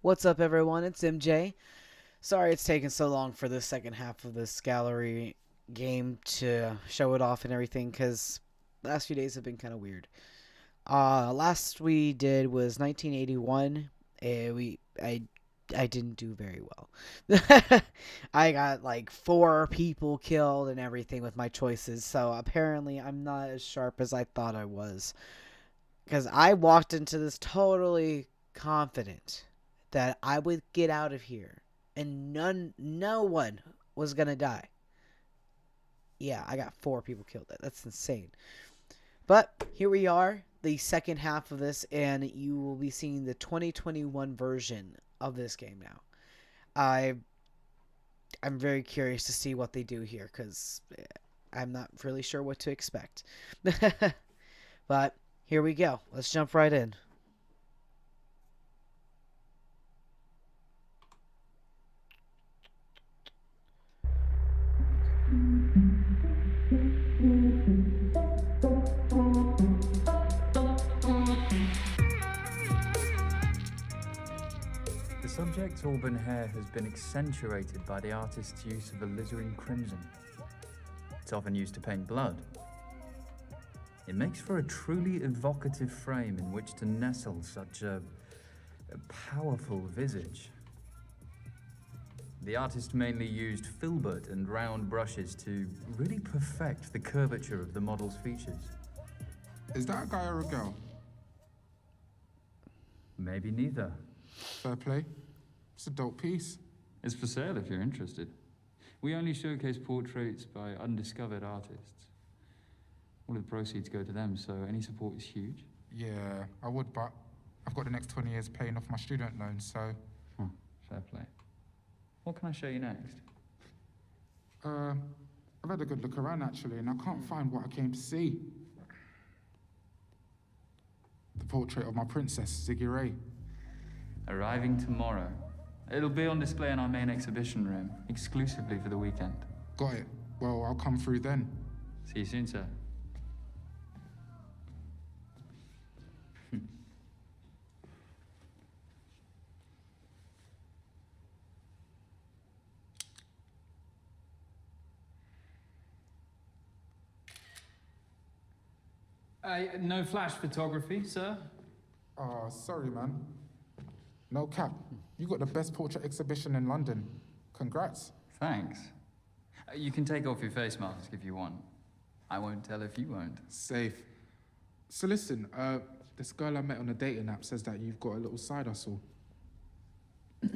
What's up, everyone? It's MJ. Sorry it's taken so long for the second half of this gallery game to show it off and everything, because last few days have been kind of weird. Last we did was 1981. I didn't do very well. I got like 4 people killed and everything with my choices, so apparently I'm not as sharp as I thought I was. Because I walked into this totally confident that I would get out of here and no one was gonna die. Yeah, I got 4 people killed. That's insane. But here we are, the second half of this, and you will be seeing the 2021 version of this game now. I'm very curious to see what they do here, because I'm not really sure what to expect. But here we go. Let's jump right in. The subject's auburn hair has been accentuated by the artist's use of alizarin crimson. It's often used to paint blood. It makes for a truly evocative frame in which to nestle such a powerful visage. The artist mainly used filbert and round brushes to really perfect the curvature of the model's features. Is that a guy or a girl? Maybe neither. Fair play. It's a dope piece. It's for sale if you're interested. We only showcase portraits by undiscovered artists. All of the proceeds go to them, so any support is huge. Yeah, I would, but I've got the next 20 years paying off my student loan, so... Fair play. What can I show you next? I've had a good look around, actually, and I can't find what I came to see. The portrait of my princess, Ziggy Ray. Arriving tomorrow. It'll be on display in our main exhibition room, exclusively for the weekend. Got it. Well, I'll come through then. See you soon, sir. No flash photography, sir? Sorry, man. No cap. You got the best portrait exhibition in London. Congrats. Thanks. You can take off your face mask if you want. I won't tell if you won't. Safe. So listen, this girl I met on a dating app says that you've got a little side hustle. What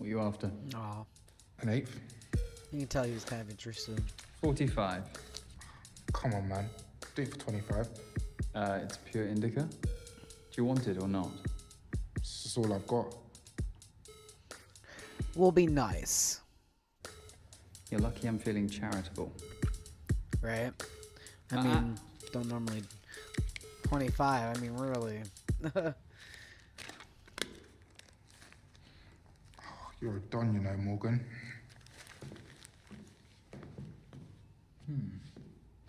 are you after? Aw, An eighth? you can tell he was kind of interested. 45. Come on, man. Do it for 25. It's pure indica. Do you want it or not? This is all I've got. Will be nice, You're lucky I'm feeling charitable. right? I mean, don't normally 25. I mean, really. You're a don, you know, Morgan.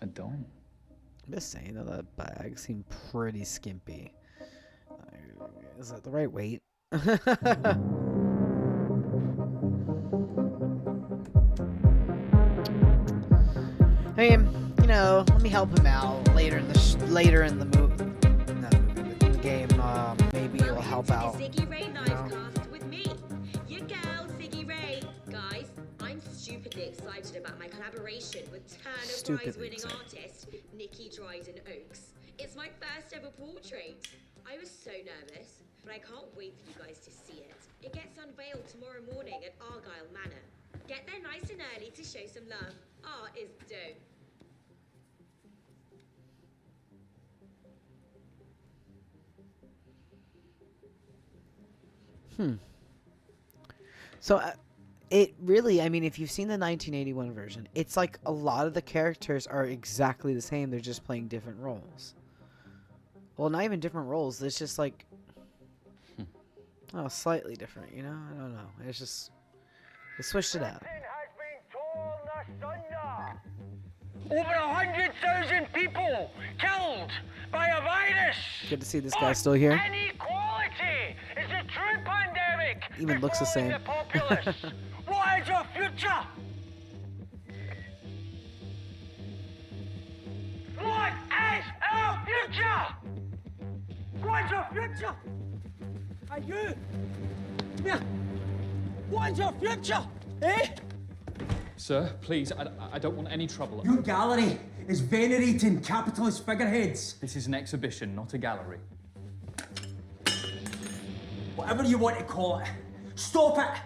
A don? I'm just saying though, that bag seemed pretty skimpy. Is that the right weight? I mean, you know, let me help him out later in the later in the movie, not movie, but in the game. Maybe it will help out. Ziggy Ray you know? Livecast with me, your girl Ziggy Ray. Guys, I'm stupidly excited about my collaboration with Turner Stupidly Prize-winning excited. artist Nikki Dryden Oakes. It's my first ever portrait. I was so nervous, but I can't wait for you guys to see it. It gets unveiled tomorrow morning at Argyle Manor. Get there nice and early to show some love. Art is dope. So, it really, I mean, if you've seen the 1981 version, it's like a lot of the characters are exactly the same. They're just playing different roles. Well, not even different roles. It's just like, oh, slightly different, you know? I don't know. It's just, they switched it out. Over 100,000 people killed by a virus. Good to see this guy still here. Inequality is the true sick. Even looks the defrauding same. the populace. What is your future? What is our future? What is your future? Are you? Yeah. What is your future? Eh? Sir, please, I don't want any trouble. Your gallery is venerating capitalist figureheads. This is an exhibition, not a gallery. Whatever you want to call it, stop it!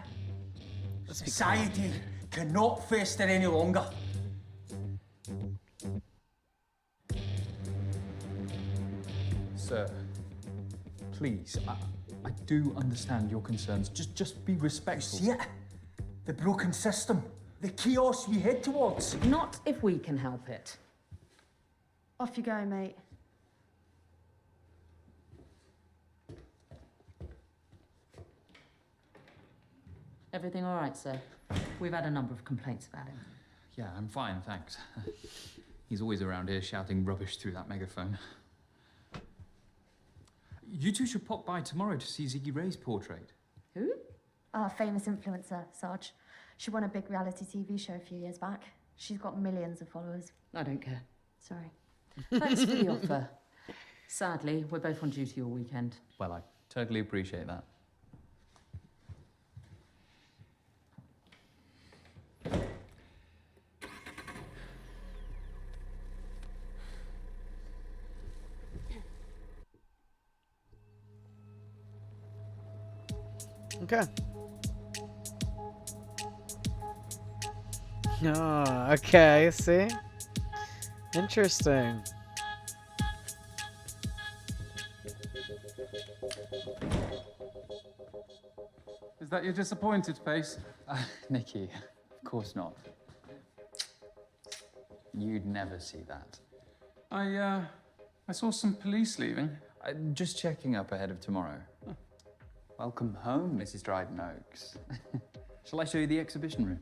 Let's be Society cannot fester any longer. Sir, please, I do understand your concerns. Just be respectful. See it? The broken system, the chaos we head towards. Not if we can help it. Off you go, mate. Everything all right, sir? We've had a number of complaints about him. Yeah, I'm fine, thanks. He's always around here shouting rubbish through that megaphone. You two should pop by tomorrow to see Ziggy Ray's portrait. Who? Our famous influencer, Sarge. She won a big reality TV show a few years back. She's got millions of followers. I don't care. Sorry. Thanks for the offer. Sadly, we're both on duty all weekend. Well, I totally appreciate that. Okay. Oh, okay, see? Interesting. Is that your disappointed face? Nikki, of course not. You'd never see that. I saw some police leaving. Just checking up ahead of tomorrow. Welcome home, Mrs. Dryden Oaks. Shall I show you the exhibition room?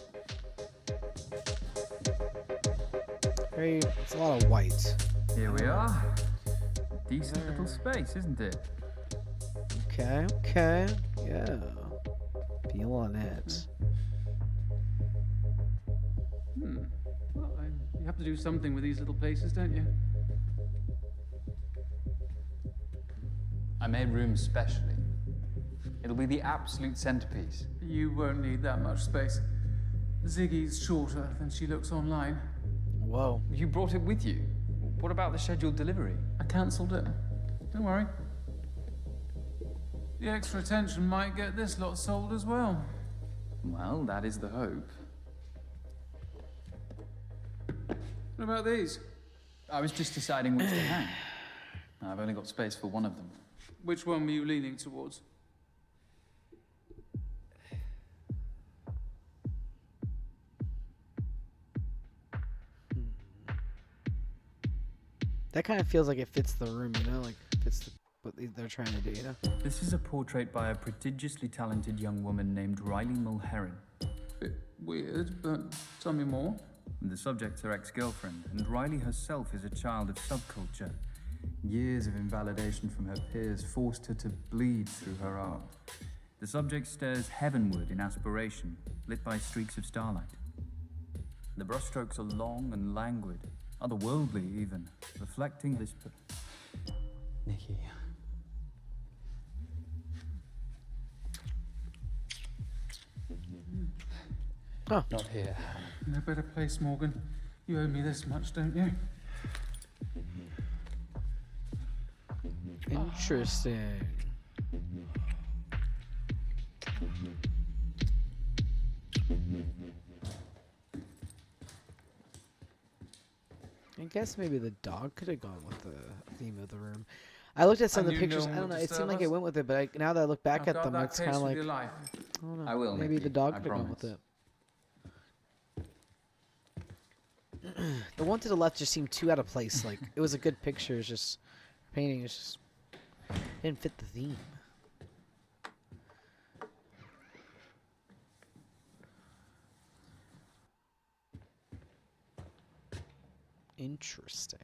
It's a lot of white. Here we are. Decent little space, isn't it? Okay, okay. Yeah. Feeling it. Well, you have to do something with these little places, don't you? I made room specially. It'll be the absolute centerpiece. You won't need that much space. Ziggy's shorter than she looks online. Whoa. You brought it with you. What about the scheduled delivery? I cancelled it. Don't worry. The extra attention might get this lot sold as well. Well, that is the hope. What about these? I was just deciding which to hang. I've only got space for one of them. Which one were you leaning towards? That kind of feels like it fits the room, you know? Like, fits what they're trying to do, you know? This is a portrait by a prodigiously talented young woman named Riley Mulheron. Bit weird, but tell me more. The subject's her ex-girlfriend, and Riley herself is a child of subculture. Years of invalidation from her peers forced her to bleed through her art. The subject stares heavenward in aspiration, lit by streaks of starlight. The brushstrokes are long and languid, otherworldly even, reflecting this... Nikki. Huh. Not here. No better place, Morgan. You owe me this much, don't you? Interesting. I guess maybe the dog could have gone with the theme of the room. I looked at some of the And you pictures. know I don't what know. It seemed disturb like it us? went with it, but now that I look back I've at got them, that it's kind case of with like your life. I don't know. I will, Maybe Nikki. the dog I could have gone with promise. it. The one to the left just seemed too out of place. Like it was a good picture, it's just painting. It's just didn't fit the theme. Interesting.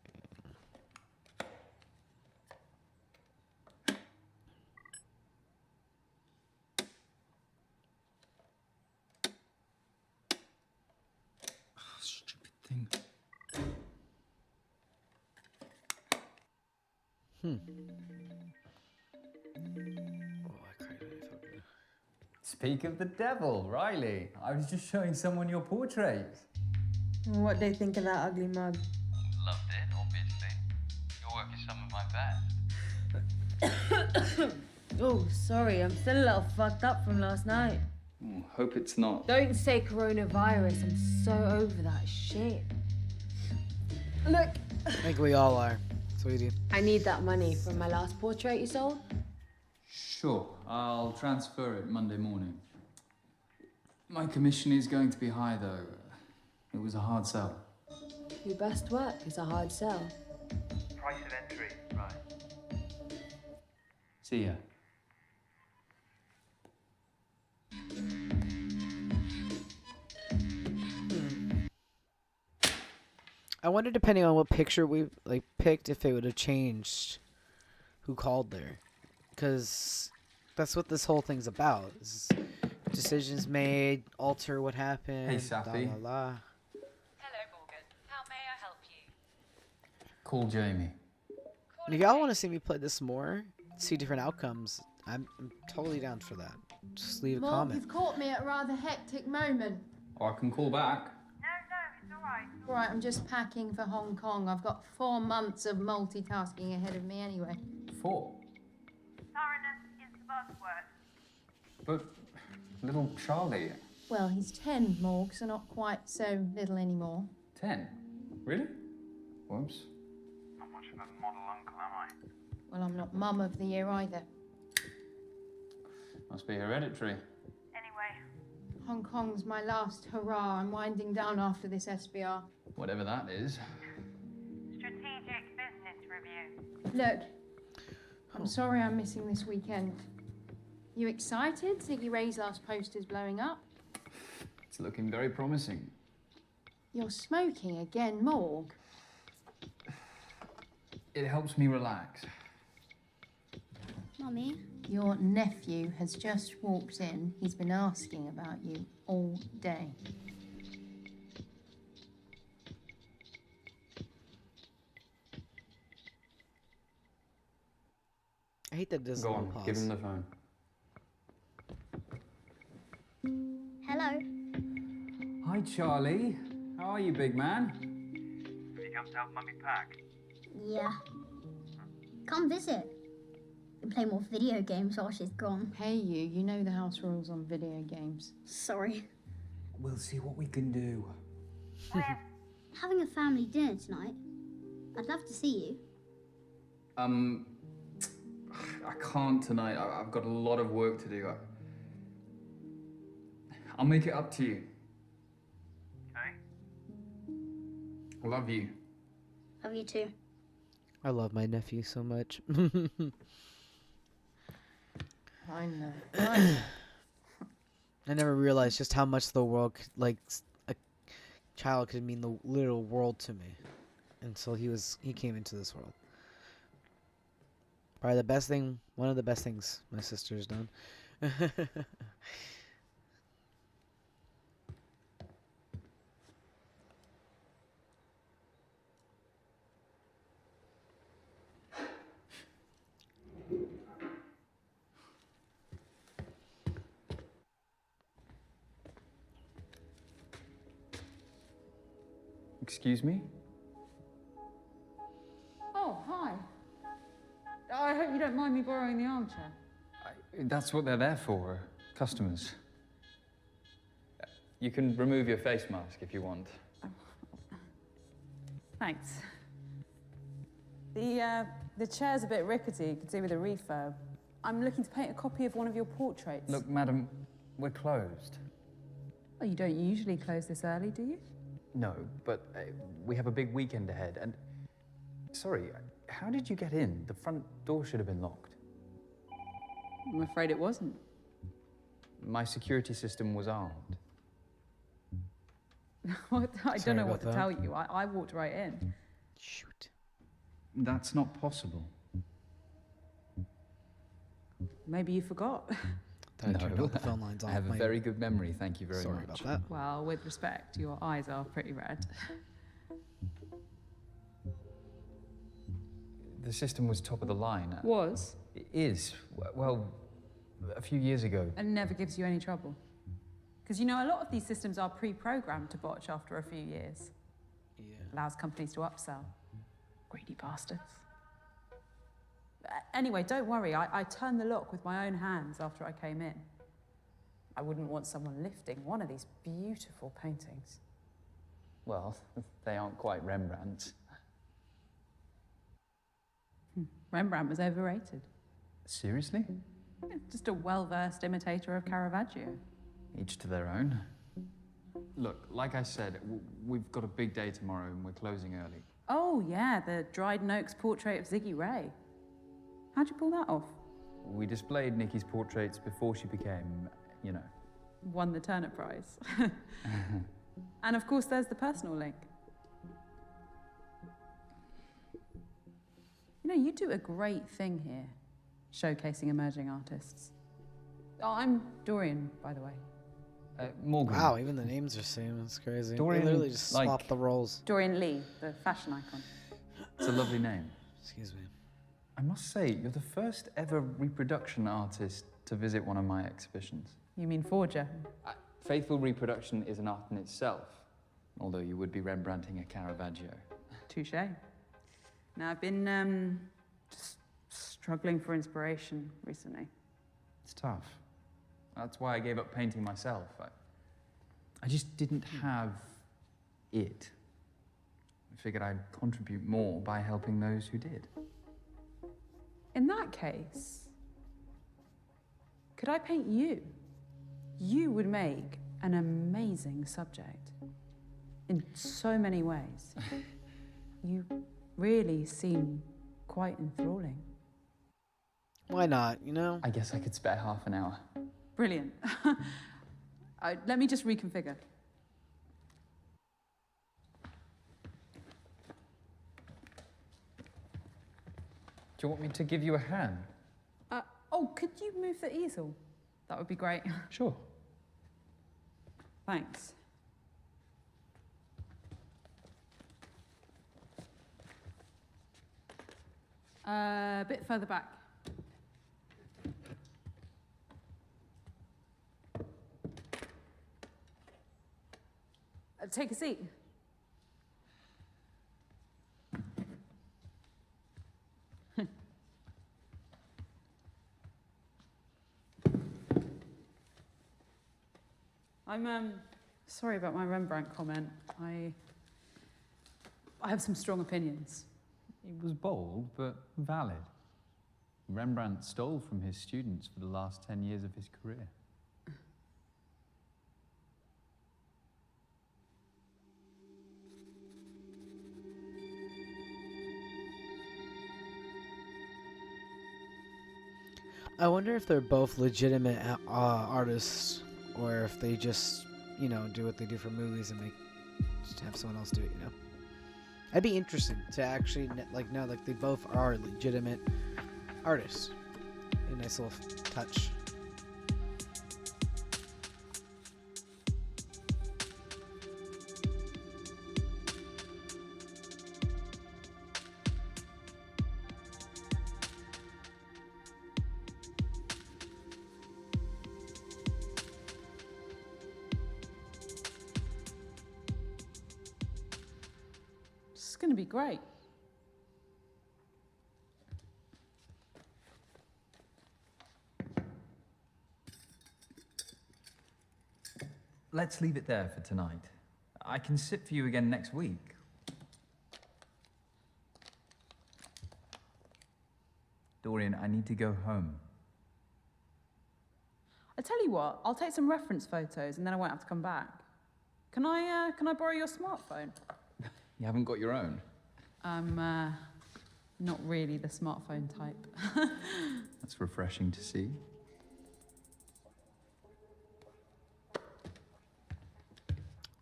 Hmm. Oh, I cried when I felt good. Speak of the devil, Riley. I was just showing someone your portrait. What do you think of that ugly mug? Loved it, obviously. Your work is some of my best. Oh, sorry, I'm still a little fucked up from last night. Hope it's not. Don't say coronavirus, I'm so over that shit. Look, I think we all are, sweetie. I need that money from my last portrait you sold. Sure, I'll transfer it Monday morning. My commission is going to be high, though. It was a hard sell. Your best work is a hard sell. Price of entry, right. See ya. I wonder, depending on what picture we picked, if it would have changed who called there, because that's what this whole thing's about. Is decisions made, alter what happened. Hey, Safi. La, la, la. Hello, Morgan. How may I help you? Call Jamie. And if y'all want to see me play this more, see different outcomes, I'm totally down for that. Just leave a Mark, comment. you've caught me at a rather hectic moment. Or I can call back. Right, I'm just packing for Hong Kong. I've got 4 months of multitasking ahead of me anyway. 4. Thoroughness is the buzzword. But little Charlie. Well, he's 10, Morg, so not quite so little anymore. 10? Really? Whoops. Not much of a model uncle, am I? Well, I'm not mum of the year either. Must be hereditary. Hong Kong's my last hurrah. I'm winding down after this SBR. Whatever that is. Strategic business review. Look, I'm sorry I'm missing this weekend. You excited? Ziggy Ray's last poster's blowing up. It's looking very promising. You're smoking again, Morg. It helps me relax. Mummy? Your nephew has just walked in. He's been asking about you all day. I hate that it doesn't Go on, pause. give him the phone. Hello. Hi, Charlie. How are you, big man? Have you come to help Mummy pack? Yeah. Come visit. We play more video games while she's gone. Hey, you know the house rules on video games. Sorry. We'll see what we can do. Having a family dinner tonight. I'd love to see you. I can't tonight. I've got a lot of work to do. I'll make it up to you. Okay. I love you. Love you too. I love my nephew so much. I know. I never realized just how much the world, a child could mean the literal world to me, until he came into this world. Probably the best thing, one of the best things my sister's done. Excuse me? Oh, hi. I hope you don't mind me borrowing the armchair. That's what they're there for, customers. You can remove your face mask if you want. Thanks. The chair's a bit rickety, you could do with a refurb. I'm looking to paint a copy of one of your portraits. Look, madam, we're closed. Oh, you don't usually close this early, do you? No, but we have a big weekend ahead, and... Sorry, how did you get in? The front door should have been locked. I'm afraid it wasn't. My security system was armed. I don't know what to tell you. I walked right in. Shoot. That's not possible. Maybe you forgot. I turned all the phone lines off. I have a very good memory, thank you very much. Sorry about that. Well, with respect, your eyes are pretty red. The system was top of the line. Was? It is. Well, a few years ago. And never gives you any trouble. Because you know, a lot of these systems are pre-programmed to botch after a few years. Yeah. Allows companies to upsell. Greedy bastards. Anyway, don't worry. I turned the lock with my own hands after I came in. I wouldn't want someone lifting one of these beautiful paintings. Well, they aren't quite Rembrandt's. Rembrandt was overrated. Seriously? Yeah, just a well-versed imitator of Caravaggio. Each to their own. Look, like I said, we've got a big day tomorrow and we're closing early. Oh, yeah, the Dryden Oaks portrait of Ziggy Ray. How'd you pull that off? We displayed Nikki's portraits before she became, you know. Won the Turner Prize. And of course, there's the personal link. You know, you do a great thing here, showcasing emerging artists. Oh, I'm Dorian, by the way. Morgan. Wow, even the names are the same. It's crazy. Dorian, They literally just like- swapped the roles. Dorian Lee, the fashion icon. It's a lovely name. Excuse me. I must say, you're the first ever reproduction artist to visit one of my exhibitions. You mean forger? Faithful reproduction is an art in itself, although you would be Rembrandting a Caravaggio. Touché. Now, I've been just struggling for inspiration recently. It's tough. That's why I gave up painting myself. I just didn't have it. I figured I'd contribute more by helping those who did. In that case, could I paint you? You would make an amazing subject in so many ways. You really seem quite enthralling. Why not, you know? I guess I could spare half an hour. Brilliant. Let me just reconfigure. Do you want me to give you a hand? Oh, could you move the easel? That would be great. Sure. Thanks. A bit further back. Take a seat. I'm sorry about my Rembrandt comment. I have some strong opinions. It was bold, but valid. Rembrandt stole from his students for the last 10 years of his career. I wonder if they're both legitimate artists, or if they just, you know, do what they do for movies and just have someone else do it, you know? That'd be interesting to actually, know, they both are legitimate artists. A nice little touch. It's going to be great. Let's leave it there for tonight. I can sit for you again next week. Dorian, I need to go home. I tell you what, I'll take some reference photos and then I won't have to come back. Can I borrow your smartphone? You haven't got your own? I'm not really the smartphone type. That's refreshing to see.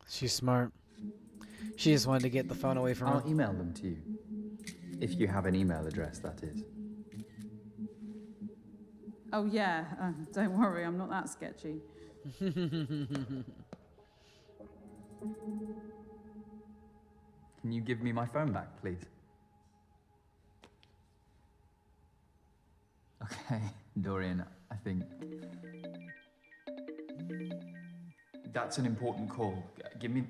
She's smart. She just wanted to get the phone away from her. I'll email them to you. If you have an email address, that is. Oh yeah, don't worry, I'm not that sketchy. Can you give me my phone back, please? Okay, Dorian, I think... That's an important call. Give me...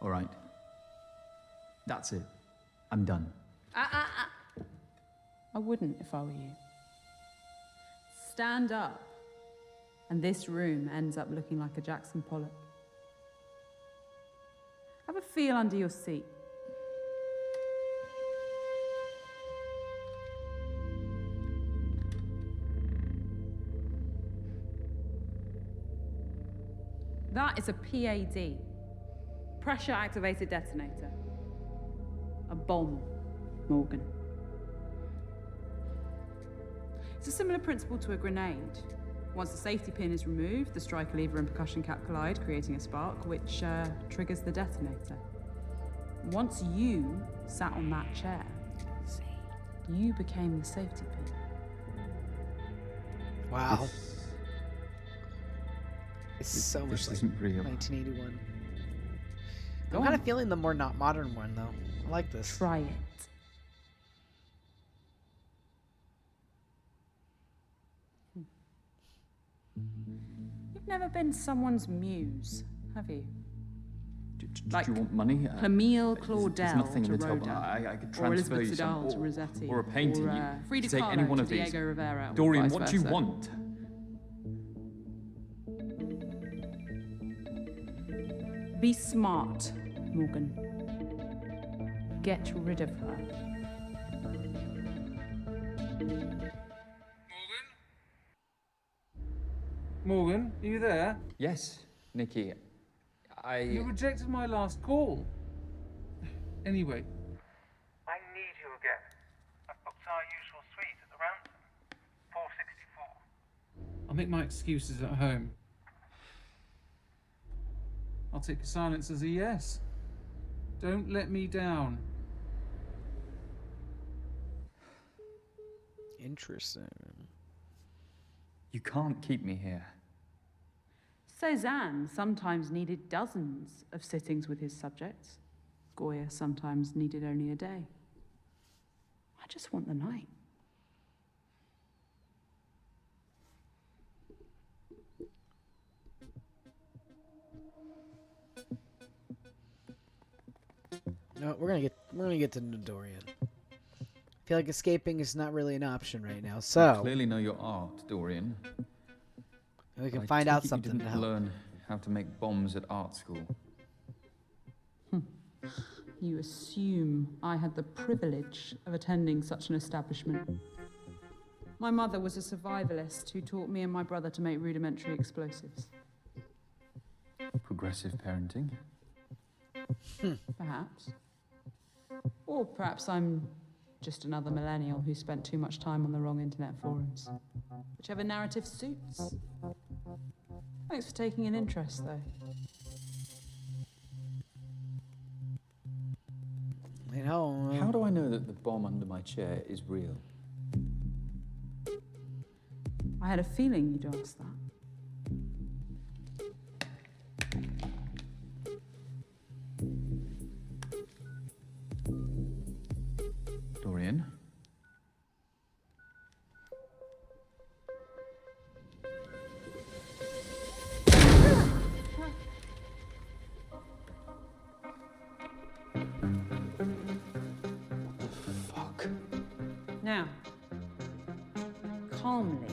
All right. That's it. I'm done. I wouldn't if I were you. Stand up, and this room ends up looking like a Jackson Pollock. Have a feel under your seat. That is a PAD, pressure-activated detonator. A bomb, Morgan. It's a similar principle to a grenade. Once the safety pin is removed, the striker lever and percussion cap collide, creating a spark, which triggers the detonator. Once you sat on that chair, you became the safety pin. Wow. It's so much This like isn't real. 1981. Go I'm kind on. of feeling the more not modern one, though. I like this. Try it. You've never been someone's muse, have you? Do Like you want money? Camille There's Claudel nothing to in the top. Rodin, I could or transfer Elizabeth you some, Sedal to Rossetti, or a painting. or You Frida take Kahlo any one to of these. Diego Rivera, or Dorian, vice what do you versa. want? Be smart, Morgan. Get rid of her. Morgan, are you there? Yes, Nikki. You rejected my last call. Anyway. I need you again. I've booked our usual suite at the Ransom. 464. I'll make my excuses at home. I'll take your silence as a yes. Don't let me down. Interesting. You can't keep me here. Cézanne sometimes needed dozens of sittings with his subjects. Goya sometimes needed only a day. I just want the night. No, we're gonna get to Dorian. I feel like escaping is not really an option right now. You So clearly know your art, Dorian. we can I find take out it something You to didn't help. learn how to make bombs at art school. You assume I had the privilege of attending such an establishment. My mother was a survivalist who taught me and my brother to make rudimentary explosives. Progressive parenting. Perhaps. Or perhaps I'm just another millennial who spent too much time on the wrong internet forums. Whichever narrative suits. Thanks for taking an interest, though. You know, How do I know that the bomb under my chair is real? I had a feeling you'd ask that. Dorian? Fuck. Now, calmly,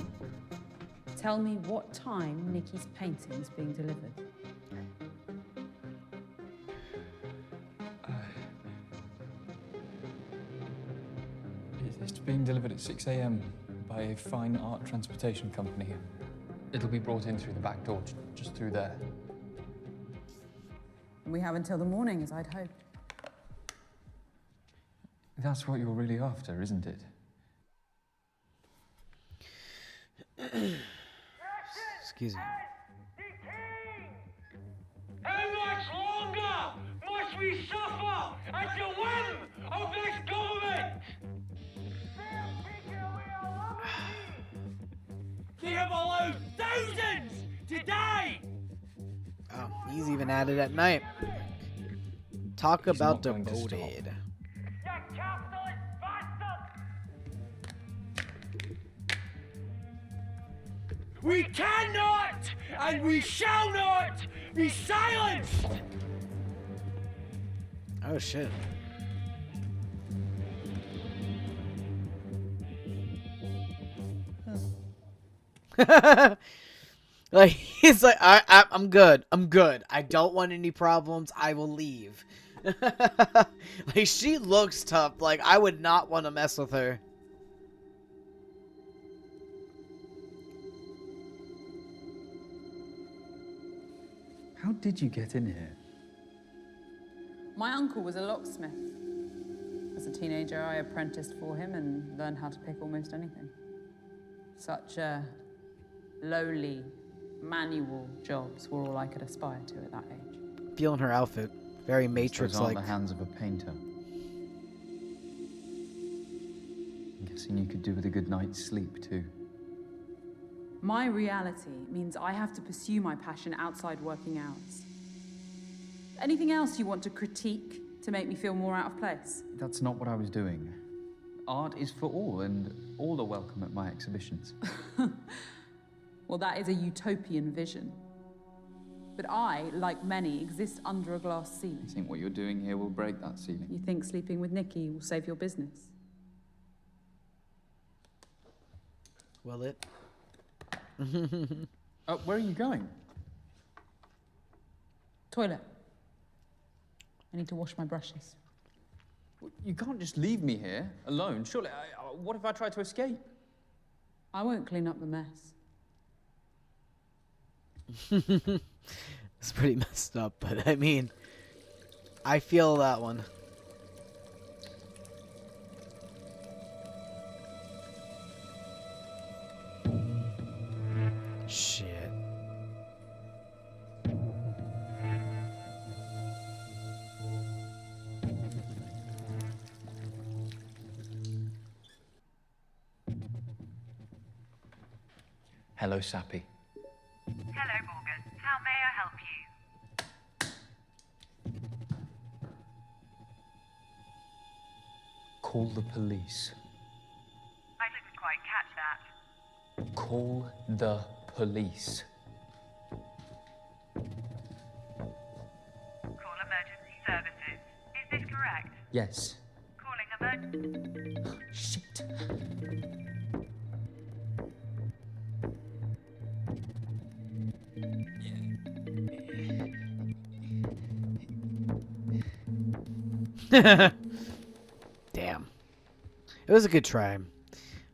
tell me what time Nikki's painting's being delivered. It's being delivered at 6 a.m. by a fine art transportation company. It'll be brought in through the back door, just through there. We have until the morning, as I'd hoped. That's what you're really after, isn't it? excuse me. How much longer must we suffer at the whim of this government? They have allowed thousands to die! Oh, he's even at it at night. Talk He's about not going to stop. devoted. You can't We cannot and we shall not be silenced! Oh shit. Like he's like, I'm good. I'm good. I don't want any problems. I will leave. Like she looks tough. Like I would not want to mess with her. How did you get in here? My uncle was a locksmith. As a teenager, I apprenticed for him and learned how to pick almost anything. Such lowly, manual jobs were all I could aspire to at that age. Feeling her outfit. Very Those Matrix-like. aren't the hands of a painter. I'm guessing you could do with a good night's sleep, too. My reality means I have to pursue my passion outside working hours. Anything else you want to critique to make me feel more out of place? That's not what I was doing. Art is for all, and all are welcome at my exhibitions. Well, that is a utopian vision. But I, like many, exist under a glass ceiling. I think what you're doing here will break that ceiling. You think sleeping with Nikki will save your business? Will it? Where are you going? Toilet. I need to wash my brushes. You can't just leave me here, alone. Surely, what if I try to escape? I won't clean up the mess. It's pretty messed up, but I mean, I feel that one. Shit. Hello, Sappy. Hello, Morgan. How may I help you? Call the police. I didn't quite catch that. Call the police. Call emergency services. Is this correct? Yes. Calling emergency... Shit. Damn. It was a good try.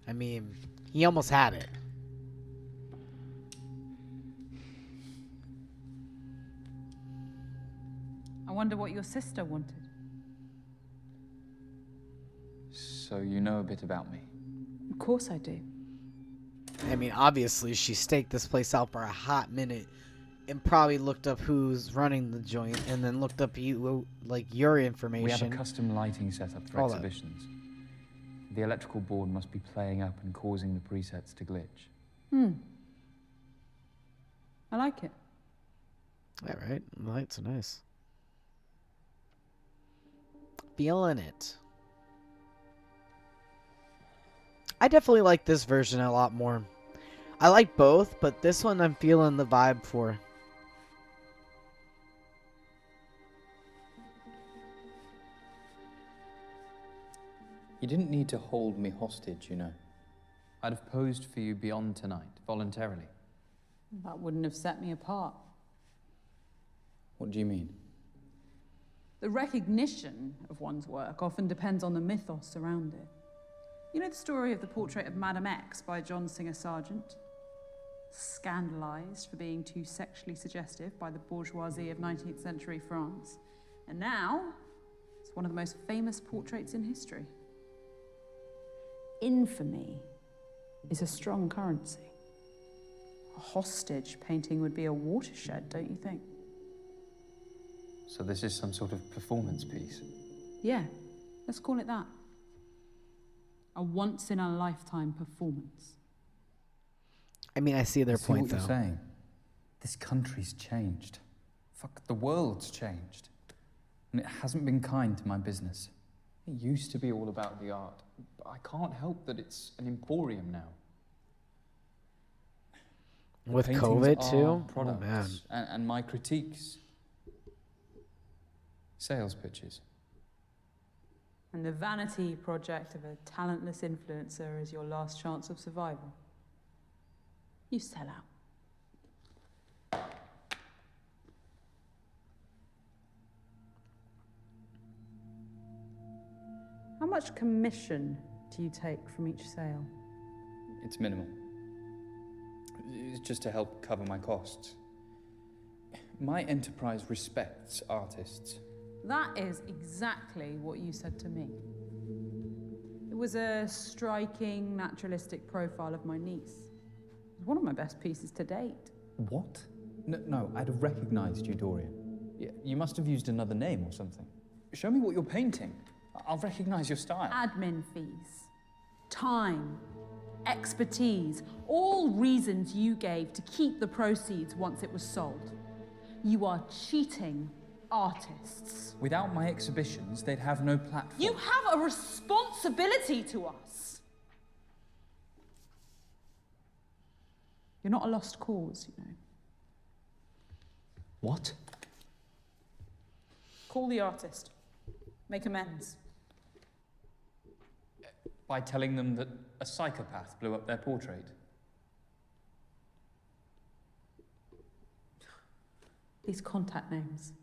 I mean, he almost had it. I wonder what your sister wanted. So you know a bit about me? Of course I do. I mean, obviously, she staked this place out for a hot minute and probably looked up who's running the joint and then looked up you, like, your information. We have a custom lighting setup for Hold up. exhibitions. The electrical board must be playing up and causing the presets to glitch. I like it. Yeah, right? The lights are nice. Feeling it. I definitely like this version a lot more. I like both, but this one I'm feeling the vibe for. You didn't need to hold me hostage, you know. I'd have posed for you beyond tonight, voluntarily. That wouldn't have set me apart. What do you mean? The recognition of one's work often depends on the mythos around it. You know the story of the portrait of Madame X by John Singer Sargent? Scandalized for being too sexually suggestive by the bourgeoisie of 19th century France. And now, it's one of the most famous portraits in history. Infamy is a strong currency. A hostage painting would be a watershed, don't you think? So this is some sort of performance piece? Yeah, let's call it that. A once-in-a-lifetime performance. I mean, I see their point, what though. You're saying. This country's changed. Fuck, the world's changed. And it hasn't been kind to my business. It used to be all about the art, but I can't help that it's an emporium now. With Paintings COVID are too? Oh, products, man. and my critiques, sales pitches. And the vanity project of a talentless influencer is your last chance of survival. You sell out. How much commission do you take from each sale? It's minimal. It's just to help cover my costs. My enterprise respects artists. That is exactly what you said to me. It was a striking, naturalistic profile of my niece. It was one of my best pieces to date. What? No, I'd have recognized you, Dorian. Yeah, you must have used another name or something. Show me what you're painting. I'll recognize your style. Admin fees, time, expertise, all reasons you gave to keep the proceeds once it was sold. You are cheating artists. Without my exhibitions, they'd have no platform. You have a responsibility to us. You're not a lost cause, you know. What? Call the artist. Make amends. By telling them that a psychopath blew up their portrait. These contact names.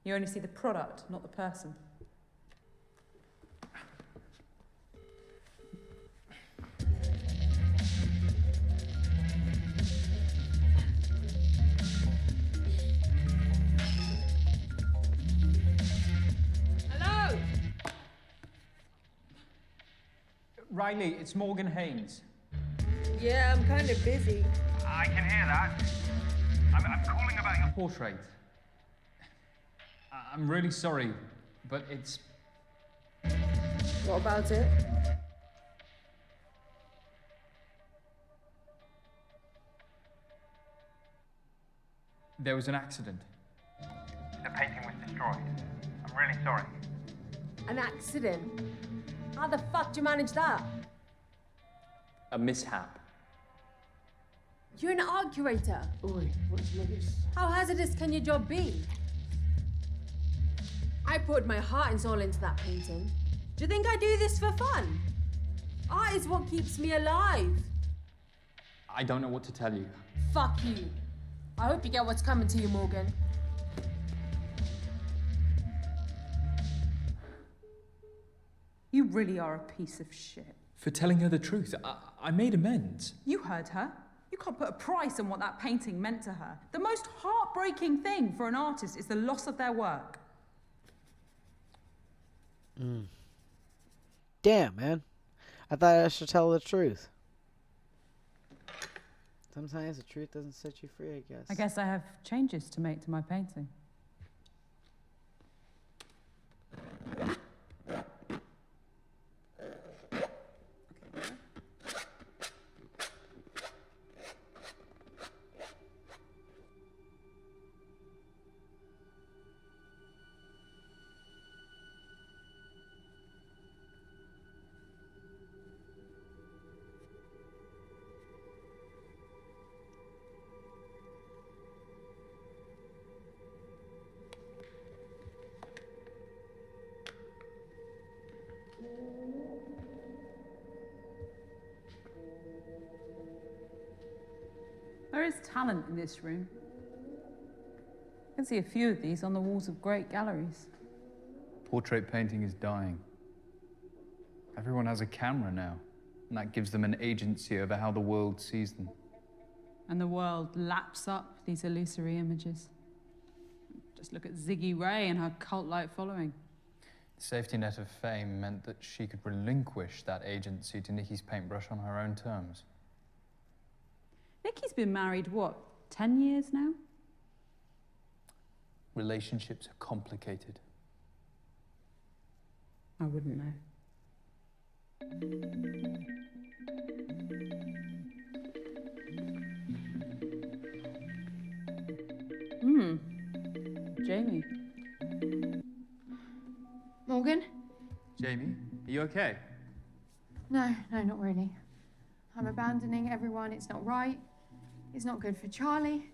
You only see the product, not the person. Hello? Riley, it's Morgan Haynes. Yeah, I'm kind of busy. I can hear that. I'm calling about your Portrait. I'm really sorry, but it's... What about it? There was an accident. The painting was destroyed. I'm really sorry. An accident? How the fuck do you manage that? A mishap. You're an art curator. Oi, what's this? How hazardous can your job be? I poured my heart and soul into that painting. Do you think I do this for fun? Art is what keeps me alive. I don't know what to tell you. Fuck you. I hope you get what's coming to you, Morgan. You really are a piece of shit. For telling her the truth, I made amends. You heard her. You can't put a price on what that painting meant to her. The most heartbreaking thing for an artist is the loss of their work. Damn, man. I thought I should tell the truth. Sometimes the truth doesn't set you free, I guess. I guess I have changes to make to my painting. There is talent in this room. I can see a few of these on the walls of great galleries. Portrait painting is dying. Everyone has a camera now, and that gives them an agency over how the world sees them. And the world laps up these illusory images. Just look at Ziggy Ray and her cult-like following. The safety net of fame meant that she could relinquish that agency to Nikki's paintbrush on her own terms. Nikki's been married, what, 10 years now? Relationships are complicated. I wouldn't know. Jamie. Morgan? Jamie, are you okay? No, not really. I'm abandoning everyone. It's not right. It's not good for Charlie.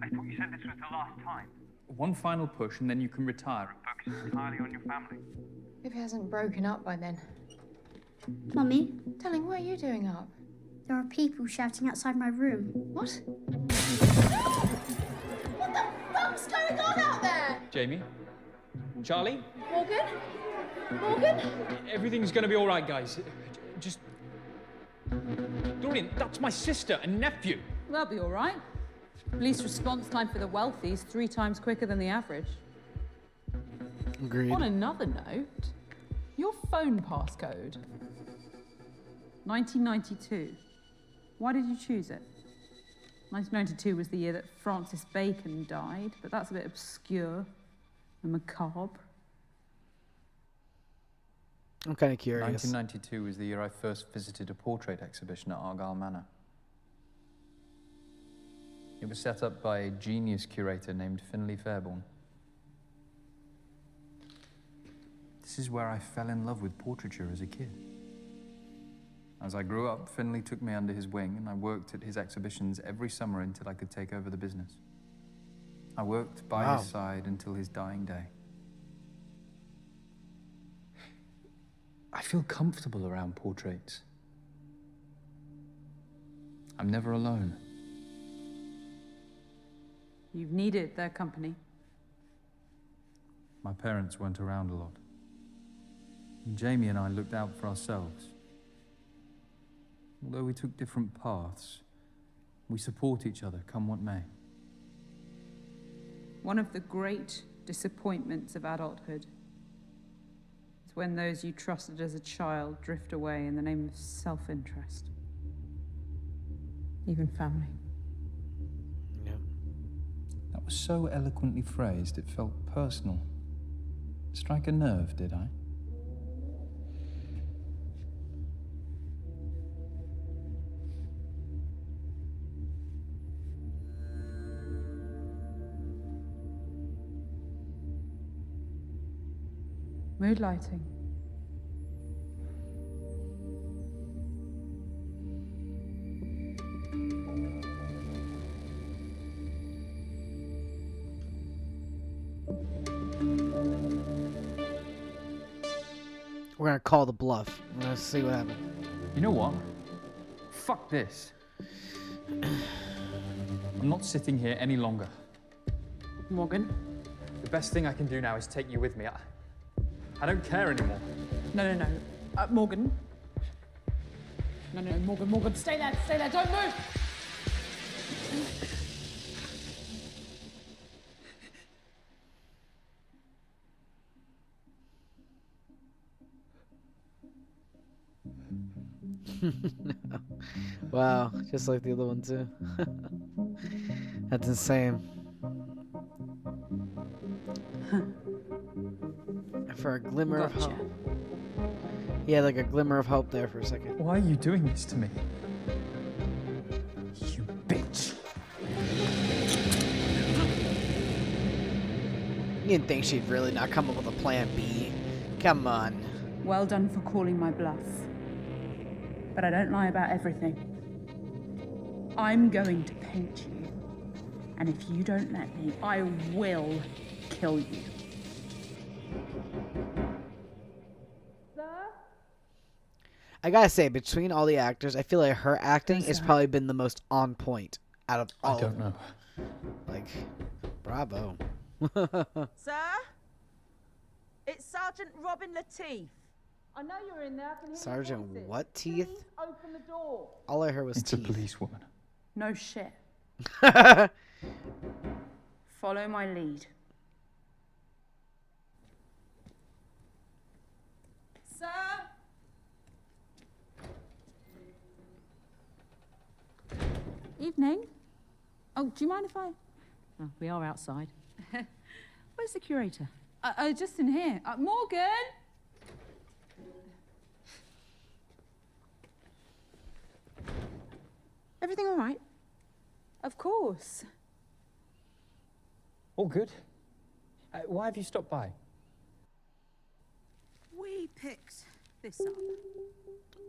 I thought you said this was the last time. One final push and then you can retire. Focus entirely on your family. If he hasn't broken up by then. Mummy, Darling, what are you doing up? there are people shouting outside my room. What? What the fuck's going on out there? Jamie? Charlie? Morgan? Morgan? Everything's gonna be all right, guys. Just... Dorian, that's my sister and nephew. They'll be all right. Police response time for the wealthy is 3 times quicker than the average. Agreed. On another note, your phone passcode. 1992. Why did you choose it? 1992 was the year that Francis Bacon died, but that's a bit obscure and macabre. I'm kind of curious. 1992 was the year I first visited a portrait exhibition at Argyle Manor. It was set up by a genius curator named Finlay Fairborn. This is where I fell in love with portraiture as a kid. As I grew up, Finlay took me under his wing and I worked at his exhibitions every summer until I could take over the business. I worked by his side until his dying day. I feel comfortable around portraits. I'm never alone. You've needed their company. My parents weren't around a lot. Jamie and I looked out for ourselves. Although we took different paths, we support each other, come what may. One of the great disappointments of adulthood is when those you trusted as a child drift away in the name of self-interest. Even family. That was so eloquently phrased, it felt personal. Strike a nerve, did I? Mood lighting. We're gonna call the bluff. We're gonna see what happens. You know what? Fuck this. I'm not sitting here any longer. Morgan? The best thing I can do now is take you with me. I don't care anymore. No. Morgan. No, Morgan. Stay there, don't move! Wow, just like the other one too. That's insane. For a glimmer of hope. Yeah, like a glimmer of hope there for a second. Why are you doing this to me? You bitch. You didn't think she'd really not come up with a plan B. Come on. Well done for calling my bluff. But I don't lie about everything. I'm going to paint you. And if you don't let me, I will kill you. I gotta say, between all the actors, I feel like her acting has probably been the most on point out of all. I don't know. Like, bravo. Sir? It's Sergeant Robin Lateef. I know you're in there. I can hear Sergeant your voices. what teeth? Please open the door. All I heard was It's teeth. a policewoman. No shit. Follow my lead. Sir? Evening. Oh, do you mind if I... Oh, we are outside. Where's the curator? Just in here. Morgan! Everything all right? Of course. All good. Why have you stopped by? We picked this up.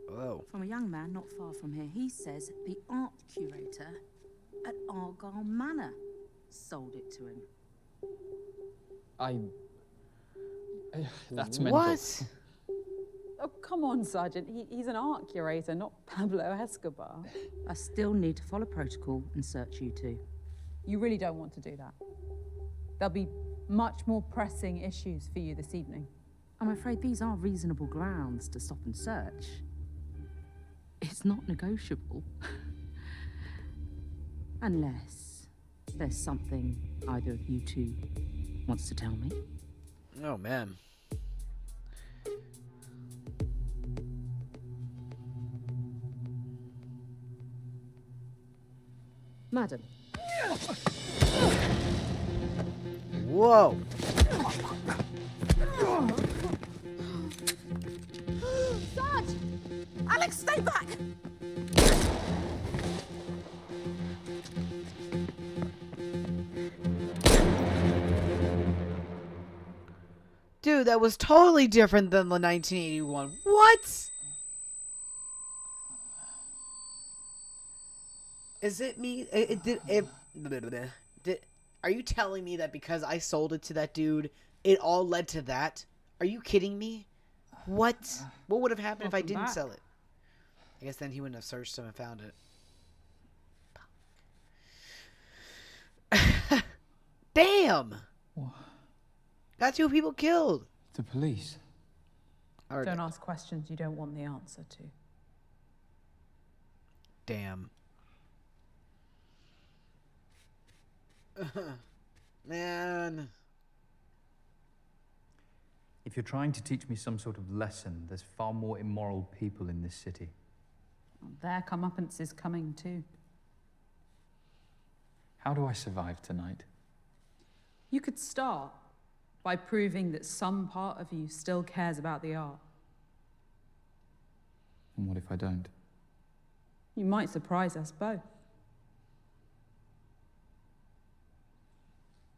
Whoa. From a young man not far from here. He says the art curator at Argyle Manor. Sold it to him. That's mental. What? Oh, come on, Sergeant. He's an art curator, not Pablo Escobar. I still need to follow protocol and search you two. You really don't want to do that. There'll be much more pressing issues for you this evening. I'm afraid these are reasonable grounds to stop and search. It's not negotiable. Unless there's something either of you two wants to tell me. Oh, man. Madam. Whoa. Sarge! Alex, stay back! Dude, that was totally different than the 1981. What? Is it me? Are you telling me that because I sold it to that dude, it all led to that? Are you kidding me? What? What would have happened if I didn't sell it? I guess then he wouldn't have searched him and found it. Damn! Got 2 people killed. The police. Don't ask questions you don't want the answer to. Damn. Man. If you're trying to teach me some sort of lesson, there's far more immoral people in this city. Their comeuppance is coming too. How do I survive tonight? You could start by proving that some part of you still cares about the art. And what if I don't? You might surprise us both.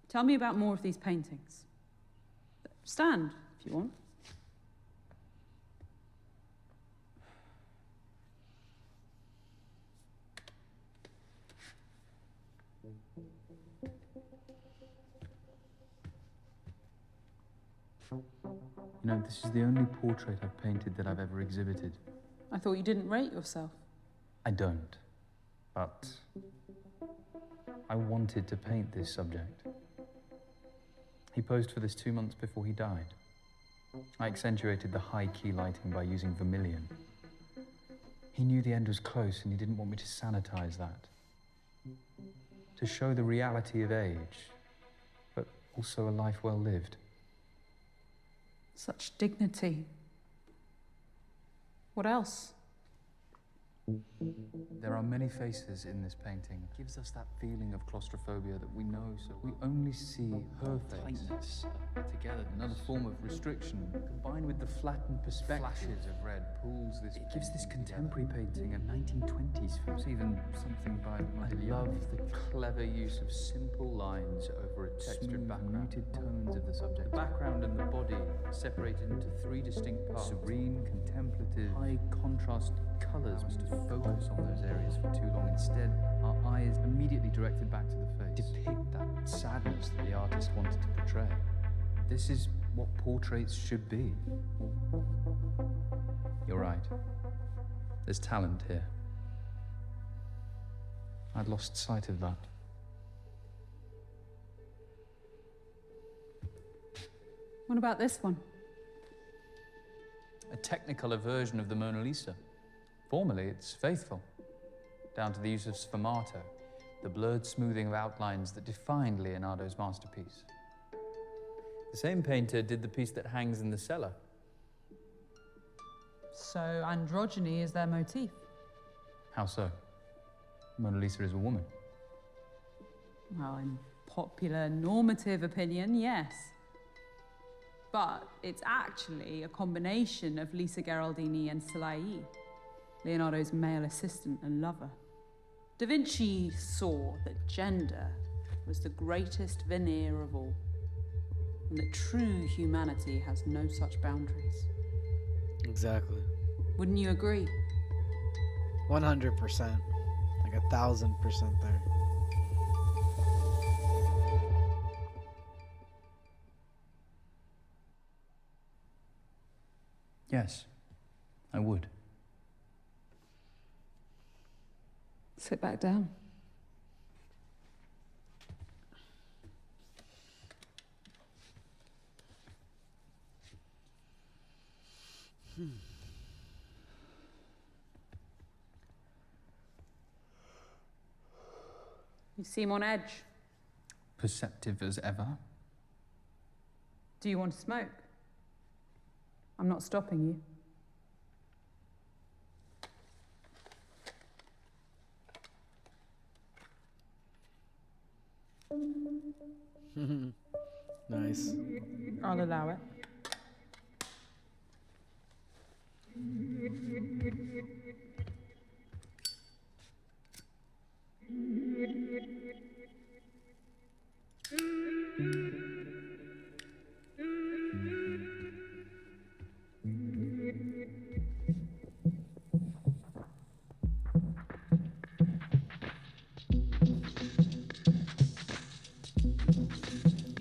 Tell me about more of these paintings. Stand, if you want. You know, this is the only portrait I've painted that I've ever exhibited. I thought you didn't rate yourself. I don't. But I wanted to paint this subject. He posed for this 2 months before he died. I accentuated the high key lighting by using vermilion. He knew the end was close and he didn't want me to sanitize that. To show the reality of age, but also a life well lived. Such dignity. What else? There are many faces in this painting. It gives us that feeling of claustrophobia that we know, so we only see her face. Tightness, together, another form of restriction, combined with the flattened perspective. Flashes of red pulls this. It gives this contemporary painting a 1920s feel. It's even something by Modigliani. I love the clever use of simple lines over a textured background. Muted tones of the subject. The background and the body separated into 3 distinct parts. Serene, contemplative, high contrast colours to focus on those areas for too long. Instead, our eyes immediately directed back to the face. Depict that sadness that the artist wanted to portray. This is what portraits should be. You're right. There's talent here. I'd lost sight of that. What about this one? A technicolor version of the Mona Lisa. Formally, it's faithful, down to the use of sfumato, the blurred smoothing of outlines that defined Leonardo's masterpiece. The same painter did the piece that hangs in the cellar. So androgyny is their motif. How so? Mona Lisa is a woman. Well, in popular normative opinion, yes. But it's actually a combination of Lisa Gherardini and Salai, Leonardo's male assistant and lover. Da Vinci saw that gender was the greatest veneer of all, and that true humanity has no such boundaries. Exactly. Wouldn't you agree? 100%. Like 1,000% there. Yes, I would. Sit back down. You seem on edge. Perceptive as ever. Do you want to smoke? I'm not stopping you. Nice. I'll allow it.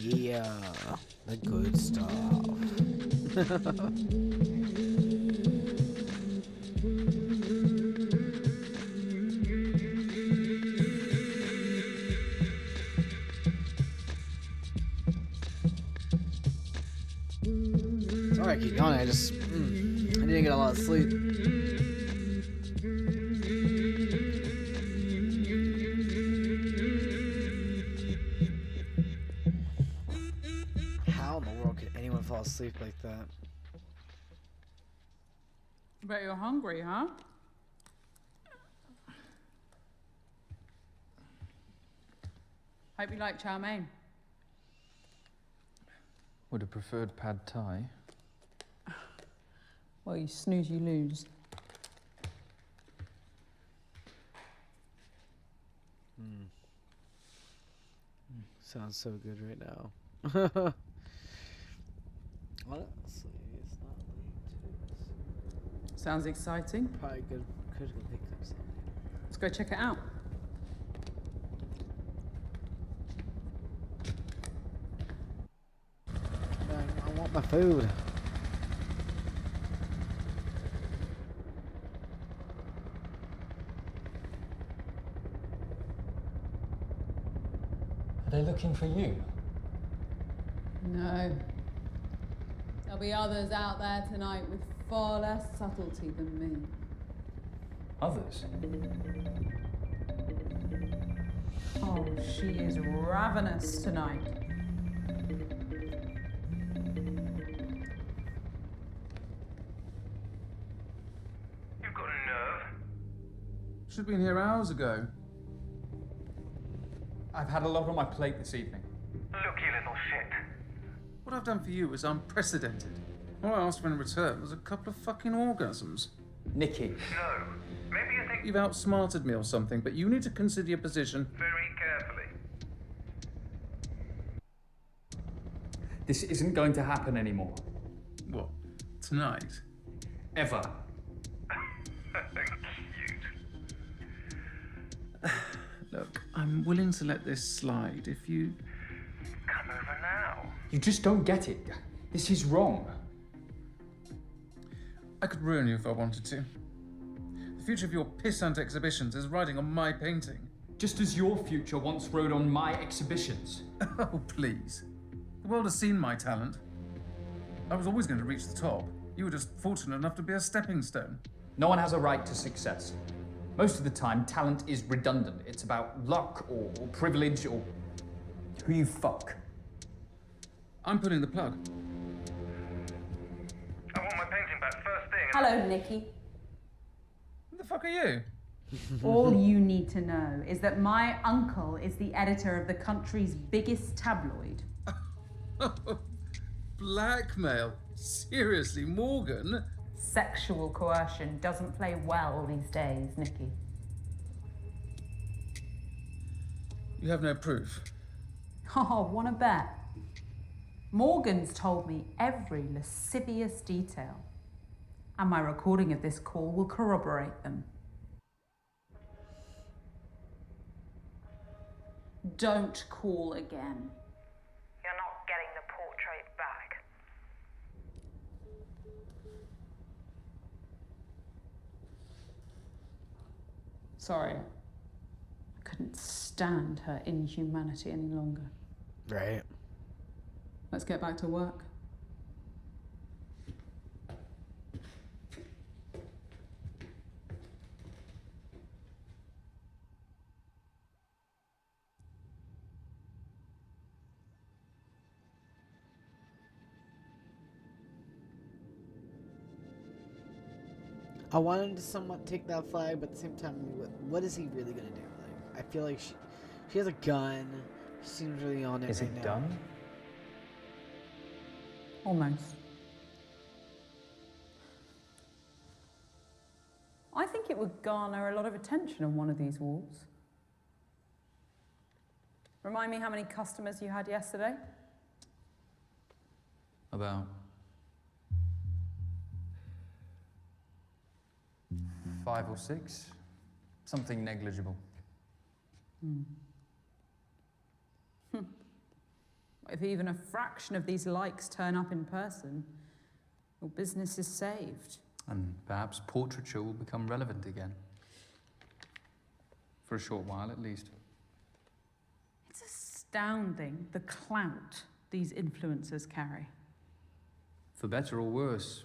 Yeah, the good stuff. Sorry I keep yawning, I didn't get a lot of sleep. How in the world could anyone fall asleep like that? Bet you're hungry, huh? Hope you like chow mein. Would have preferred pad thai. Well, you snooze, you lose. Sounds so good right now. Honestly, it's not late. Sounds exciting. Probably could go pick up something. Let's go check it out. I want my food. Are they looking for you? No. There'll be others out there tonight with far less subtlety than me. Others? Oh, she is ravenous tonight. You've got a nerve. Should have been here hours ago. I've had a lot on my plate this evening. Look, you little shit. What I've done for you is unprecedented. All I asked for in return was a couple of fucking orgasms. Nikki. No. Maybe you think You've outsmarted me or something, but you need to consider your position. very carefully. This isn't going to happen anymore. What? Tonight? Ever. Cute. Look, I'm willing to let this slide if you... Come over now. You just don't get it. This is wrong. I could ruin you if I wanted to. The future of your pissant exhibitions is riding on my painting. Just as your future once rode on my exhibitions. Oh, please. The world has seen my talent. I was always going to reach the top. You were just fortunate enough to be a stepping stone. No one has a right to success. Most of the time, talent is redundant. It's about luck or privilege or who you fuck. I'm pulling the plug. I want my painting back first thing. Hello, Nikki. Who the fuck are you? All you need to know is that my uncle is the editor of the country's biggest tabloid. Blackmail? Seriously, Morgan? Sexual coercion doesn't play well these days, Nikki. You have no proof. Oh, wanna bet? Morgan's told me every lascivious detail. And my recording of this call will corroborate them. Don't call again. You're not getting the portrait back. Sorry. I couldn't stand her inhumanity any longer. Right. Let's get back to work. I wanted to somewhat take that flag, but at the same time, what is he really gonna do? Like, I feel like she has a gun. She seems really on it. Is right it now. done? Almost. I think it would garner a lot of attention on one of these walls. Remind me how many customers you had yesterday? About 5 or 6. Something negligible. If even a fraction of these likes turn up in person, your business is saved. And perhaps portraiture will become relevant again. For a short while, at least. It's astounding the clout these influencers carry. For better or worse,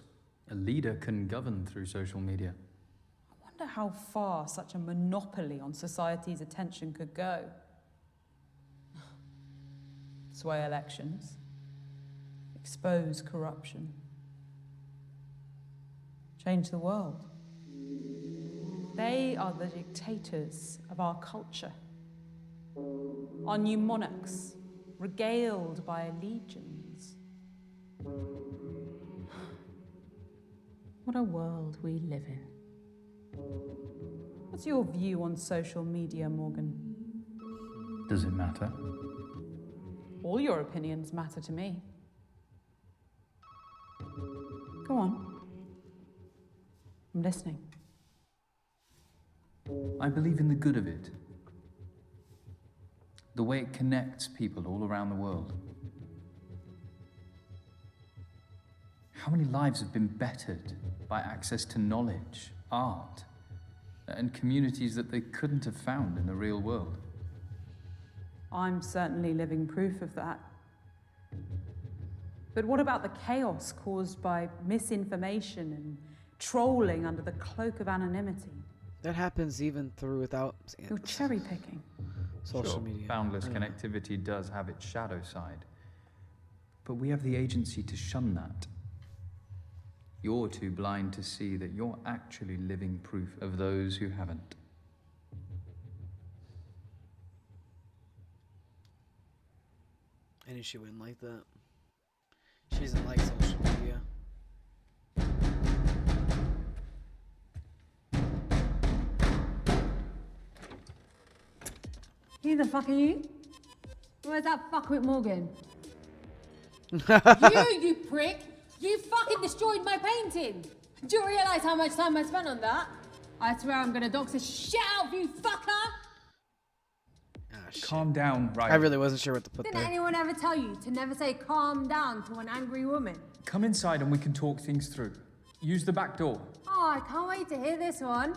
a leader can govern through social media. I wonder how far such a monopoly on society's attention could go. Sway elections, expose corruption, change the world. They are the dictators of our culture. Our new monarchs, regaled by legions. What a world we live in. What's your view on social media, Morgan? Does it matter? All your opinions matter to me. Go on. I'm listening. I believe in the good of it. The way it connects people all around the world. How many lives have been bettered by access to knowledge, art, and communities that they couldn't have found in the real world? I'm certainly living proof of that. But what about the chaos caused by misinformation and trolling under the cloak of anonymity? That happens even without You're cherry picking. social media. Boundless connectivity does have its shadow side. But we have the agency to shun that. You're too blind to see that you're actually living proof of those who haven't. I knew she wouldn't like that. She doesn't like social media. Who the fuck are you? Where's that fuckwit Morgan? you prick! You fucking destroyed my painting! Do you realise how much time I spent on that? I swear I'm gonna dox the shit out of you, fucker! Calm down, Riley. I really wasn't sure what to put Didn't there. anyone ever tell you to never say calm down to an angry woman? Come inside and we can talk things through. Use the back door. Oh, I can't wait to hear this one.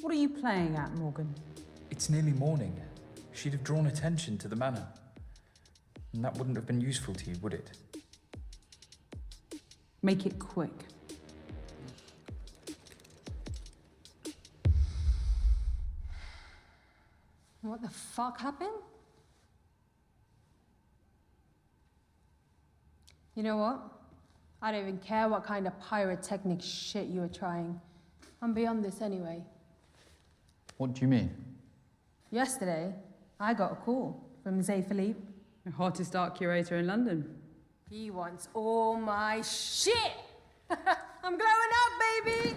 What are you playing at, Morgan? It's nearly morning. She'd have drawn attention to the manor. And that wouldn't have been useful to you, would it? Make it quick. What the fuck happened? You know what? I don't even care what kind of pyrotechnic shit you were trying. I'm beyond this anyway. What do you mean? Yesterday, I got a call from Zay Philippe. The hottest art curator in London. He wants all my shit! I'm glowing up, baby!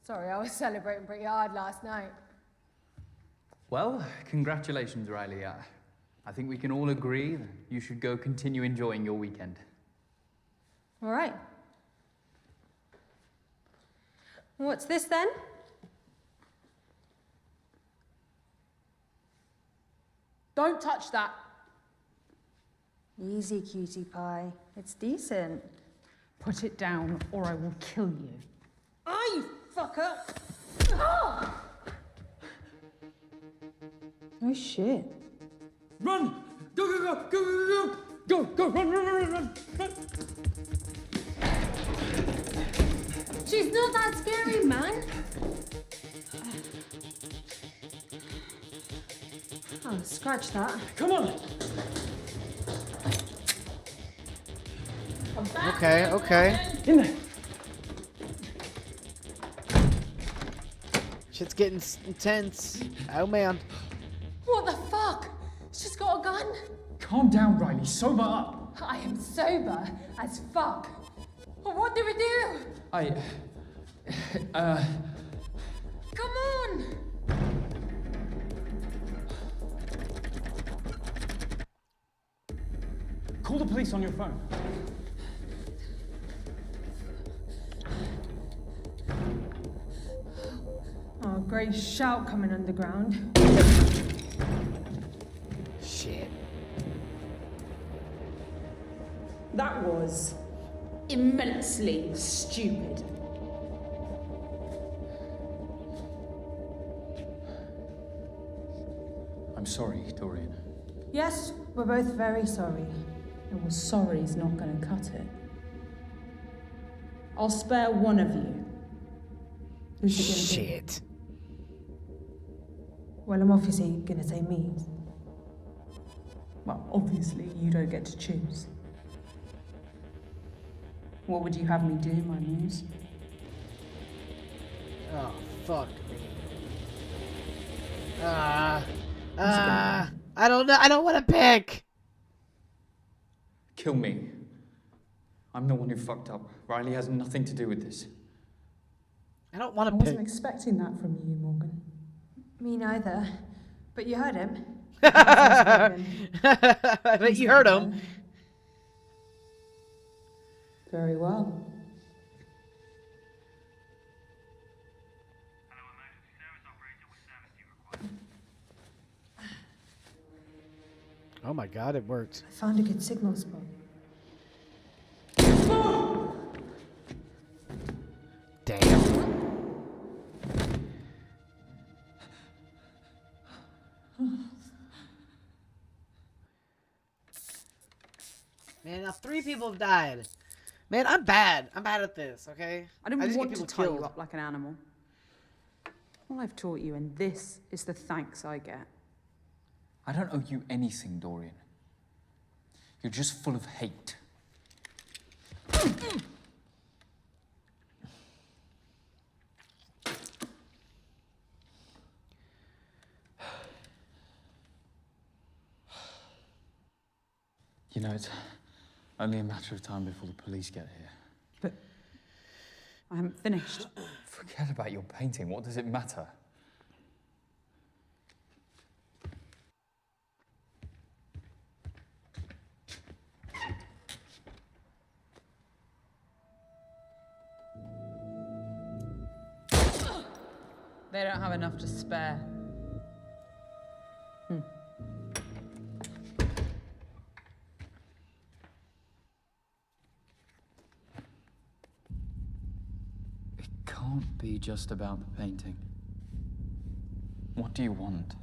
Sorry, I was celebrating pretty hard last night. Well, congratulations, Riley. I think we can all agree that you should go continue enjoying your weekend. All right. What's this then? Don't touch that. Easy, cutie pie. It's decent. Put it down, or I will kill you. Oh, you fucker! Oh! Oh shit. Run! Go, go, go, go, go, go! Go, go, run, run, run, run, run! She's not that scary, man. Oh, scratch that. Come on! Okay, okay. In there. Shit's getting intense. Oh man. What the fuck? She's got a gun? Calm down, Riley. Sober up. I am sober as fuck. What do we do? Come on! Call the police on your phone. Oh, great shout coming underground. Shit. That was immensely stupid. I'm sorry, Dorian. Yes, we're both very sorry. Well, sorry's not going to cut it. I'll spare one of you. Who's it going to be? Shit. Well, I'm obviously gonna say me. Well, obviously, you don't get to choose. What would you have me do, my muse? Oh, fuck me. I don't know. I don't want to pick. Kill me. I'm the one who fucked up. Riley has nothing to do with this. I don't want I to wasn't pick. expecting that from you, Morgan. Me neither. But you heard him. I bet you heard him. Very well. Oh my god, it worked. I found a good signal spot. Damn. Man, now 3 people have died. Man, I'm bad. I'm bad at this, okay? I didn't just want get to people tie killed. you up like an animal. All I've taught you, and this is the thanks I get. I don't owe you anything, Dorian. You're just full of hate. You know, it's only a matter of time before the police get here. But I haven't finished. Forget about your painting. What does it matter? They don't have enough to spare. It can't be just about the painting. What do you want?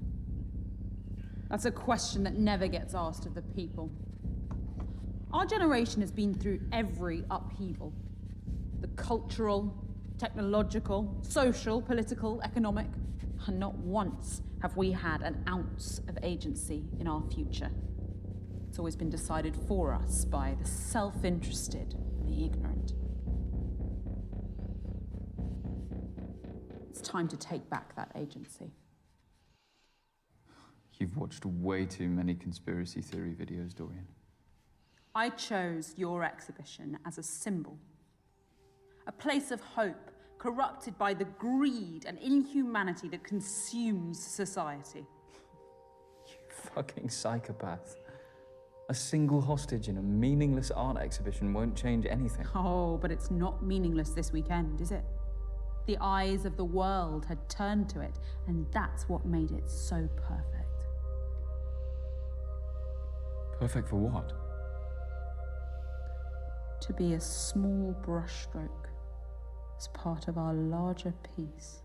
That's a question that never gets asked of the people. Our generation has been through every upheaval. The cultural, technological, social, political, economic, and not once have we had an ounce of agency in our future. It's always been decided for us by the self-interested and the ignorant. It's time to take back that agency. You've watched way too many conspiracy theory videos, Dorian. I chose your exhibition as a symbol. A place of hope, corrupted by the greed and inhumanity that consumes society. You fucking psychopath. A single hostage in a meaningless art exhibition won't change anything. Oh, but it's not meaningless this weekend, is it? The eyes of the world had turned to it, and that's what made it so perfect. Perfect for what? to be a small brushstroke as part of our larger piece.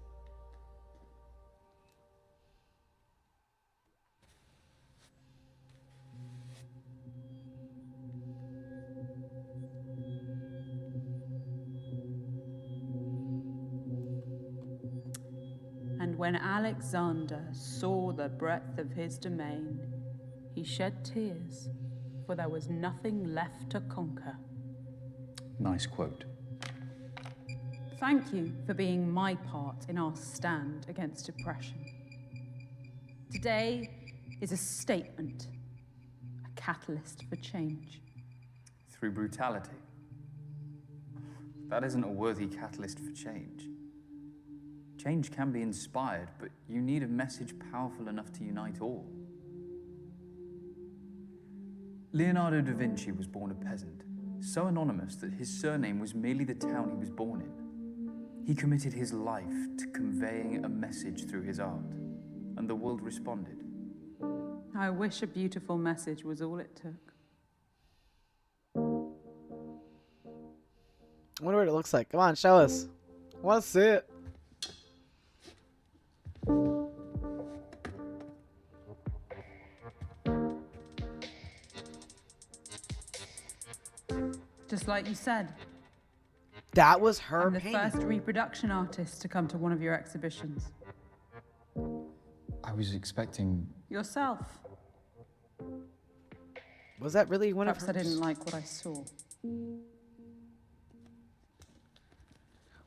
And when Alexander saw the breadth of his domain, he shed tears, for there was nothing left to conquer. Nice quote. Thank you for being my part in our stand against oppression. Today is a statement, a catalyst for change. Through brutality. That isn't a worthy catalyst for change. Change can be inspired, but you need a message powerful enough to unite all. Leonardo da Vinci was born a peasant, so anonymous that his surname was merely the town he was born in. He committed his life to conveying a message through his art, and the world responded. I wish a beautiful message was all it took. I wonder what it looks like. Come on, show us. I want to see it. Just like you said. That was her I'm the painting. first reproduction artist to come to one of your exhibitions. I was expecting... Yourself. Was that really one of Perhaps her? I didn't like what I saw.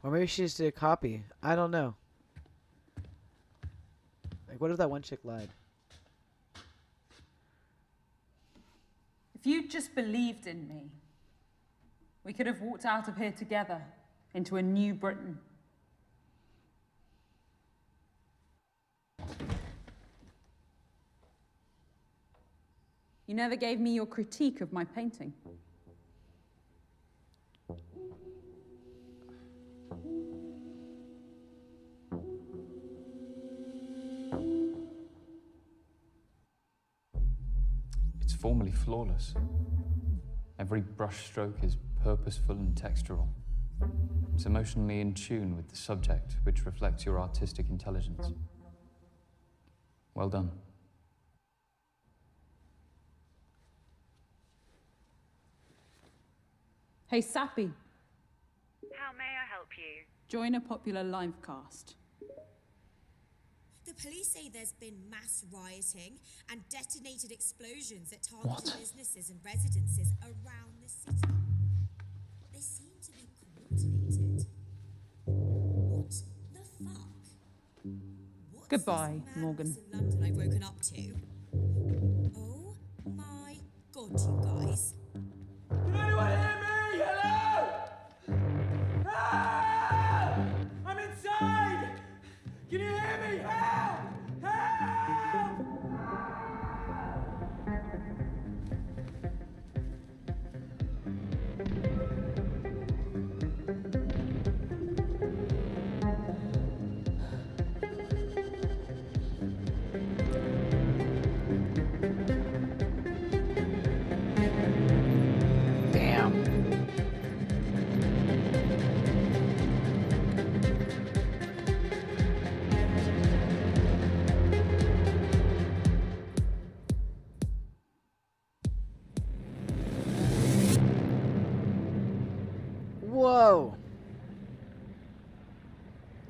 Or maybe she just did a copy. I don't know. Like, what if that one chick lied? If you'd just believed in me, we could have walked out of here together into a new Britain. You never gave me your critique of my painting. It's formally flawless. Every brushstroke is purposeful and textural. It's emotionally in tune with the subject, which reflects your artistic intelligence. Well done. Hey, Sappy, How may I help you? join a popular live cast. The police say there's been mass rioting and detonated explosions at targeted businesses and residences around the city. They seem to be coordinated. What the fuck? What's Goodbye, this Morgan. madness in London I've woken up to? Oh my god, you guys. Can anyone hear me? Hello? Help! I'm inside! Can you hear me? Help! Help! Damn. Whoa.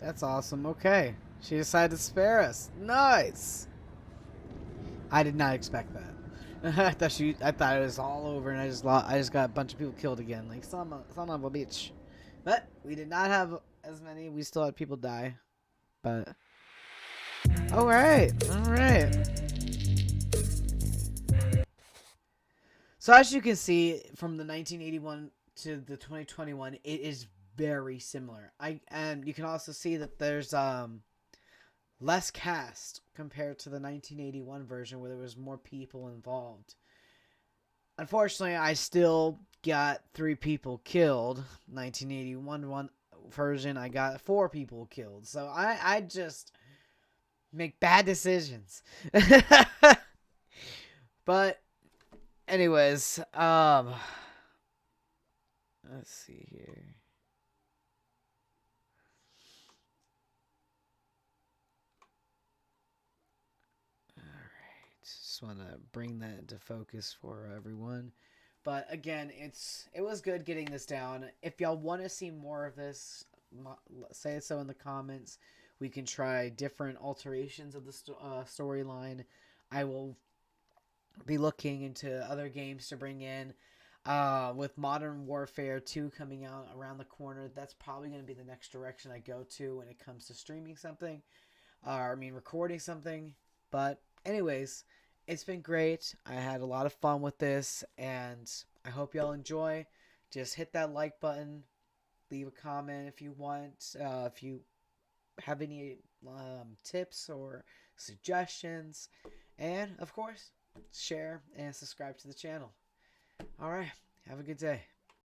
That's awesome. Okay. She decided to spare us. Nice. I did not expect that. I thought it was all over, and I just got a bunch of people killed again, like son of a bitch. But we did not have as many. We still had people die. But all right. So as you can see, from the 1981 to the 2021, it is very similar. And you can also see that there's less cast compared to the 1981 version, where there was more people involved. Unfortunately, I still got 3 people killed. 1981 version, I got 4 people killed. So I just make bad decisions. But anyways, Let's see here. Alright. Just want to bring that into focus for everyone. But again, it was good getting this down. If y'all want to see more of this, say it so in the comments. We can try different alterations of the storyline. I will be looking into other games to bring in. With Modern Warfare 2 coming out around the corner, that's probably going to be the next direction I go to when it comes to streaming something. Recording something. But anyways, it's been great. I had a lot of fun with this, and I hope y'all enjoy. Just hit that like button. Leave a comment if you want. If you have any tips or suggestions. And, of course, share and subscribe to the channel. Alright, have a good day.